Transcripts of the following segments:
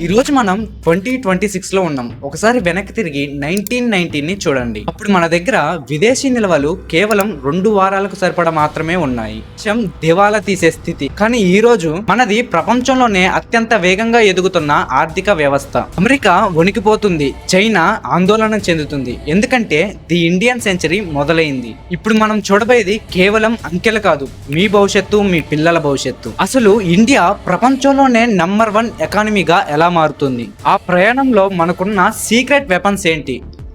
ఈ రోజు మనం 2026 లో ఉన్నాం. ఒకసారి వెనక్కి తిరిగి 1919ని చూడండి. అప్పుడు మన దగ్గర విదేశీ నిల్వలు కేవలం 2 వారాలకు సరిపడా మాత్రమే ఉన్నాయి. దేశం దివాలా తీసే స్థితి. కానీ ఈ రోజు మనది ప్రపంచంలోనే అత్యంత వేగంగా ఎదుగుతున్న ఆర్థిక వ్యవస్థ. అమెరికా వణికిపోతుంది, చైనా ఆందోళన చెందుతుంది, ఎందుకంటే ది ఇండియన్ సెంచరీ మొదలైంది. ఇప్పుడు మనం చూడబోయేది కేవలం అంకెలు కాదు, మీ భవిష్యత్తు, మీ పిల్లల భవిష్యత్తు. అసలు ఇండియా ప్రపంచంలోనే నంబర్ 1 ఎకానమీగా ఎలా మారుతుంది? ఆ ప్రయాణంలో మనకున్న సీక్రెట్ వెపన్స్ ఏంటి?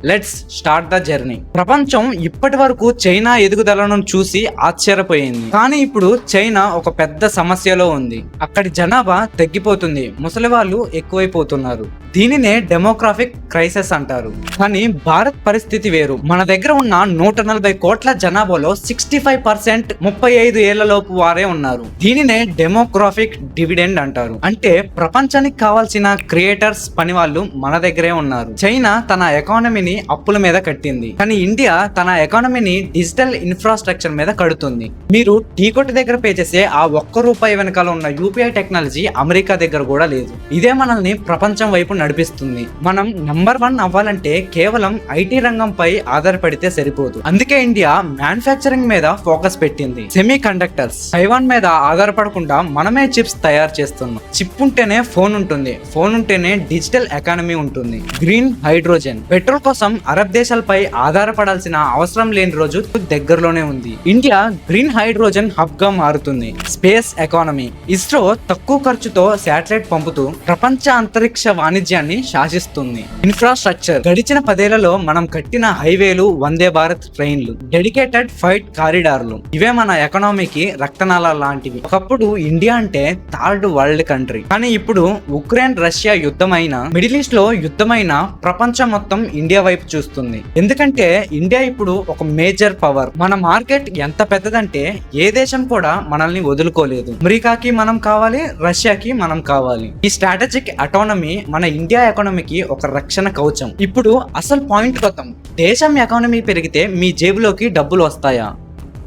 Let's start the journey. ప్రపంచం ఇప్పటి వరకు చైనా ఎదుగుదలను చూసి ఆశ్చర్యపోయింది. కానీ ఇప్పుడు చైనా ఒక పెద్ద సమస్యలో ఉంది. అక్కడి జనాభా తగ్గిపోతుంది, ముసలి వాళ్ళు ఎక్కువైపోతున్నారు. దీనినే డెమోగ్రాఫిక్ క్రైసిస్ అంటారు. కానీ భారత్ పరిస్థితి వేరు. మన దగ్గర ఉన్న 140 కోట్ల జనాభాలో 65% 35 ఏళ్లలోపు వారే ఉన్నారు. దీనినే డెమోగ్రాఫిక్ డివిడెండ్ అంటారు. అంటే ప్రపంచానికి కావాల్సిన క్రియేటర్స్ పని వాళ్ళు మన దగ్గరే ఉన్నారు. చైనా తన ఎకానమీని అప్పుల మీద కట్టింది, కానీ ఇండియా తన ఎకానమీని డిజిటల్ ఇన్ఫ్రాస్ట్రక్చర్ మీద కడుతుంది. మీరు టీ కొట్టు దగ్గర పే చేసే ఆ ₹1 వెనకాల ఉన్న యూపీఐ టెక్నాలజీ అమెరికా దగ్గర కూడా లేదు. ఇదే మనల్ని ప్రపంచం వైపు నడిపిస్తుంది. మనం నంబర్ 1 అవ్వాలంటే కేవలం ఐటీ రంగంపై ఆధారపడితే సరిపోదు. అందుకే ఇండియా మ్యానుఫ్యాక్చరింగ్ మీద ఫోకస్ పెట్టింది. సెమీ కండక్టర్స్ తైవాన్ మీద ఆధారపడకుండా మనమే చిప్స్ తయారు చేస్తున్నాం. చిప్ ఉంటేనే ఫోన్ ఉంటుంది, ఫోన్ ఉంటేనే డిజిటల్ ఎకానమీ ఉంటుంది. గ్రీన్ హైడ్రోజన్ పెట్రోల్ కోసం అరబ్ దేశాలపై ఆధారపడాల్సిన అవసరం లేని రోజు దగ్గరలోనే ఉంది. ఇండియా గ్రీన్ హైడ్రోజన్ హబ్ గా మారుతుంది. Space economy. ఇస్రో తక్కువ ఖర్చుతో శాటిలైట్ పంపుతూ ప్రపంచ అంతరిక్ష వాణిజ్యాన్ని శాసిస్తుంది. ఇన్ఫ్రాస్ట్రక్చర్. గడిచిన 10 ఏళ్లలో మనం కట్టిన హైవేలు, వందే భారత్ ట్రైన్లు, డెడికేటెడ్ ఫైట్ కారిడార్లు, ఇవే మన ఎకానమీకి రక్తనాళాలు లాంటివి. ఒకప్పుడు ఇండియా అంటే థర్డ్ వరల్డ్ కంట్రీ, కానీ ఇప్పుడు ఉక్రెయిన్ రష్యా యుద్ధమైన, మిడిల్ ఈస్ట్ లో యుద్ధమైన ప్రపంచం మొత్తం ఇండియా వైపు చూస్తుంది. ఎందుకంటే ఇండియా ఇప్పుడు ఒక మేజర్ పవర్. మన మార్కెట్ ఎంత పెద్దదంటే ఏ దేశం కూడా మనల్ని వదులుకోలేదు. అమెరికాకి మనం కావాలి, రష్యాకి మనం కావాలి. ఈ స్ట్రాటజిక్ అటానమీ మన ఇండియా ఎకానమీకి ఒక రక్షణ కవచం. ఇప్పుడు అసలు పాయింట్ కొత్తం. దేశం ఎకానమీ పెరిగితే మీ జేబులోకి డబ్బులు వస్తాయా?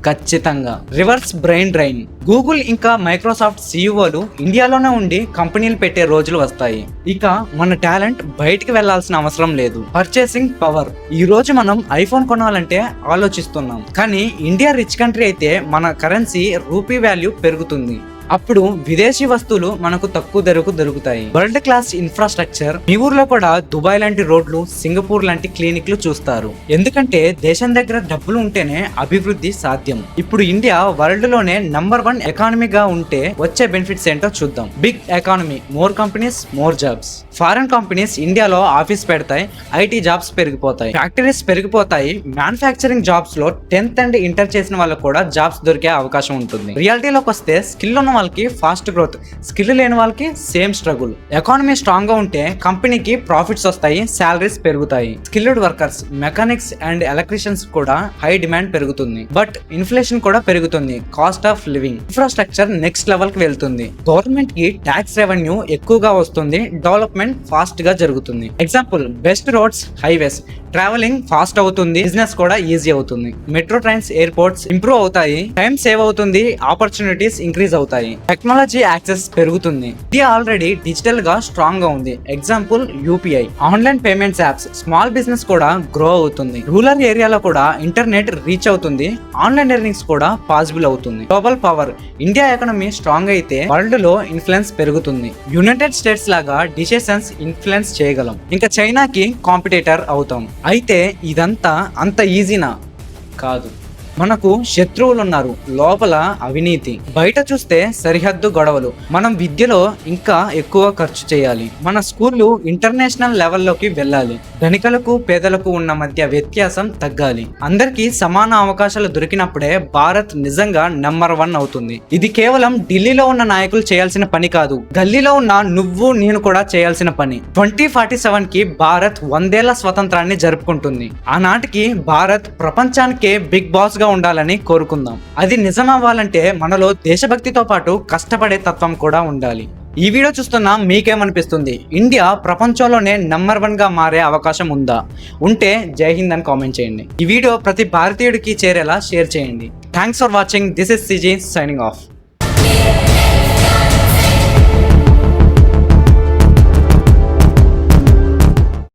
ఖచ్చితంగా. Reverse brain drain. గూగుల్ ఇంకా మైక్రోసాఫ్ట్ సీఈఓలు ఇండియాలోనే ఉండి కంపెనీలు పెట్టే రోజులు వస్తాయి. ఇక మన టాలెంట్ బయటికి వెళ్లాల్సిన అవసరం లేదు. Purchasing power. ఈ రోజు మనం ఐఫోన్ కొనాలంటే ఆలోచిస్తున్నాం, కానీ ఇండియా రిచ్ కంట్రీ అయితే మన కరెన్సీ రూపీ వాల్యూ పెరుగుతుంది. అప్పుడు విదేశీ వస్తువులు మనకు తక్కువ ధరకు దొరుకుతాయి. World class infrastructure. మీ ఊర్లో కూడా దుబాయ్ లాంటి రోడ్లు, సింగపూర్ లాంటి క్లినిక్లు చూస్తారు. ఎందుకంటే దేశం దగ్గర డబ్బులు ఉంటేనే అభివృద్ధి సాధ్యం. ఇప్పుడు ఇండియా వరల్డ్ లోనే నంబర్ 1 ఎకానమీగా ఉంటే వచ్చే బెనిఫిట్స్ ఏంటో చూద్దాం. Big economy, more companies, more jobs. Foreign companies ఇండియాలో ఆఫీస్ పెడతాయి, ఐటీ జాబ్స్ పెరిగిపోతాయి, ఫ్యాక్టరీస్ పెరిగిపోతాయి. మ్యానుఫ్యాక్చరింగ్ జాబ్స్ లో 10th అండ్ ఇంటర్ చేసిన వాళ్ళకు కూడా జాబ్స్ దొరికే అవకాశం ఉంటుంది. రియాలిటీలోకి వస్తే స్కిల్ ఉన్న వాళ్ళకి ఫాస్ట్ గ్రోత్, స్కిల్ లేని వాళ్ళకి సేమ్ స్ట్రగుల్. ఎకానమీ స్ట్రాంగ్ గా ఉంటే కంపెనీకి ప్రాఫిట్స్ వస్తాయి, సాలరీస్ పెరుగుతాయి. Skilled workers, mechanics and electricians కూడా హై డిమాండ్ పెరుగుతుంది. బట్ ఇన్ఫ్లేషన్ కూడా పెరుగుతుంది, cost of living. Infrastructure next level కి వెళ్తుంది. గవర్నమెంట్ కి ట్యాక్స్ రెవెన్యూ ఎక్కువగా వస్తుంది, డెవలప్మెంట్ ఫాస్ట్ గా జరుగుతుంది. Example, best roads, highways, travelling fast అవుతుంది, బిజినెస్ కూడా ఈజీ అవుతుంది. మెట్రో ట్రైన్స్, ఎయిర్పోర్ట్స్ ఇంప్రూవ్ అవుతాయి, టైం సేవ్ అవుతుంది, ఆపర్చునిటీస్ ఇంక్రీజ్ అవుతాయి, టెక్నాలజీ యాక్సెస్ పెరుగుతుంది. ఇది ఆల్రెడీ డిజిటల్ గా స్ట్రాంగ్ గా ఉంది. Example UPI, online payments apps. Small business కూడా గ్రో అవుతుంది. రూరల్ ఏరియాలో కూడా ఇంటర్నెట్ రీచ్ అవుతుంది, ఆన్లైన్ ఎర్నింగ్స్ కూడా పాసిబుల్ అవుతుంది. Global power. India economy strong అయితే వరల్డ్ లో ఇన్ఫ్లుయెన్స్ పెరుగుతుంది. యునైటెడ్ స్టేట్స్ లాగా డిసిషన్స్ ఇన్ఫ్లుయెన్స్ చేయగలం. ఇంకా చైనాకి కాంపిటేటర్ అవుతాం. అయితే ఇదంతా అంత ఈజీనా? కాదు. మనకు శత్రువులు ఉన్నారు, లోపల అవినీతి. బయట చూస్తే సరిహద్దు గొడవలు. మనం విద్యలో ఇంకా ఎక్కువ ఖర్చు చేయాలి. మన స్కూళ్ళు ఇంటర్నేషనల్ లెవెల్లోకి వెళ్ళాలి. ధనికులకు పేదలకు ఉన్న మధ్య వ్యత్యాసం తగ్గాలి. అందరికీ సమాన అవకాశాలు దొరికినప్పుడే భారత్ నిజంగా నంబర్ 1 అవుతుంది. ఇది కేవలం ఢిల్లీలో ఉన్న నాయకులు చేయాల్సిన పని కాదు, గల్లీలో ఉన్న నువ్వు నేను కూడా చేయాల్సిన పని. 2047 కి భారత్ 100 ఏళ్ల స్వతంత్రాన్ని జరుపుకుంటుంది. ఆనాటికి భారత్ ప్రపంచానికే బిగ్ బాస్ గా ఉండాలని కోరుకుందాం. అది నిజం అవ్వాలంటే మనలో దేశభక్తితో పాటు కష్టపడే తత్వం కూడా ఉండాలి. ఈ వీడియో చూస్తున్నా మీకేమనిపిస్తుంది? ఇండియా ప్రపంచంలోనే నంబర్ 1 గా మారే అవకాశం ఉందా? ఉంటే జై హింద్ అని కామెంట్ చేయండి. ఈ వీడియో ప్రతి భారతీయుడికి చేరేలా షేర్ చేయండి. Thanks for watching. This is సిజీ signing off.